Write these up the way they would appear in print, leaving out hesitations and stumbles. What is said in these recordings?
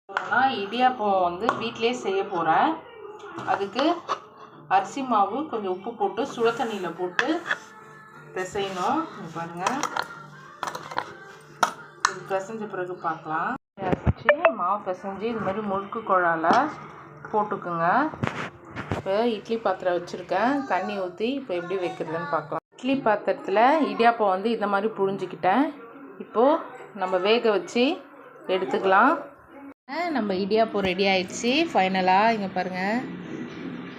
நான் இடியாப்பம் வந்து வீட்டிலே செய்ய போகிறேன். அதுக்கு அரிசி மாவு கொஞ்சம் உப்பு போட்டு சுட தண்ணியில் போட்டு பிசையணும். பாருங்கள், இது பிசைஞ்ச பிறகு பார்க்கலாம். வச்சு மாவு பிசைஞ்சு இது மாதிரி முறுக்கு குழால போட்டுக்குங்க. இப்போ இட்லி பாத்திரம் வச்சுருக்கேன், தண்ணி ஊற்றி இப்போ எப்படி வைக்கிறதுன்னு பார்க்கலாம். இட்லி பாத்திரத்தில் இடியாப்பம் வந்து இந்த மாதிரி புழிஞ்சிக்கிட்டேன். இப்போது நம்ம வேக வச்சு எடுத்துக்கலாம். நம்ம இடியாப்பம் ரெடி ஆயிடுச்சு ஃபைனலாக. இங்கே பாருங்கள்,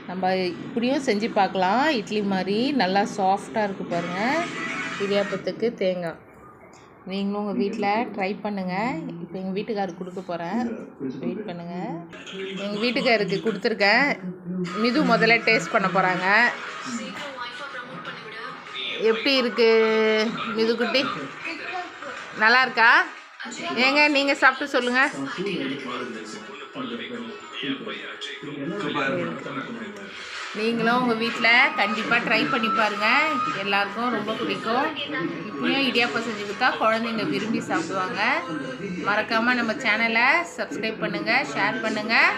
நம்ம இப்படியும் செஞ்சு பார்க்கலாம். இட்லி மாதிரி நல்லா சாஃப்டாக இருக்குது பாருங்கள். இடியாப்பத்துக்கு தேங்காய் நீங்களும் உங்கள் வீட்டில் ட்ரை பண்ணுங்கள். இப்போ எங்கள் வீட்டுக்காருக்கு கொடுக்க போகிறேன், வெயிட் பண்ணுங்கள். எங்கள் வீட்டுக்காருக்கு கொடுத்துருக்கேன். மிது முதல்ல டேஸ்ட் பண்ண போகிறாங்க. எப்படி இருக்குது மிதுக்குட்டி? நல்லா இருக்கா? ஏங்க நீங்கள் சாப்பிட்டு சொல்லுங்கள். நீங்களும் உங்கள் வீட்டில் கண்டிப்பாக ட்ரை பண்ணி பாருங்கள். எல்லாருக்கும் ரொம்ப பிடிக்கும். இப்படியும் இடியாப்பம் செஞ்சு கொடுத்தா குழந்தைங்க விரும்பி சாப்பிடுவாங்க. மறக்காமல் நம்ம சேனலை சப்ஸ்கிரைப் பண்ணுங்கள், ஷேர் பண்ணுங்கள்.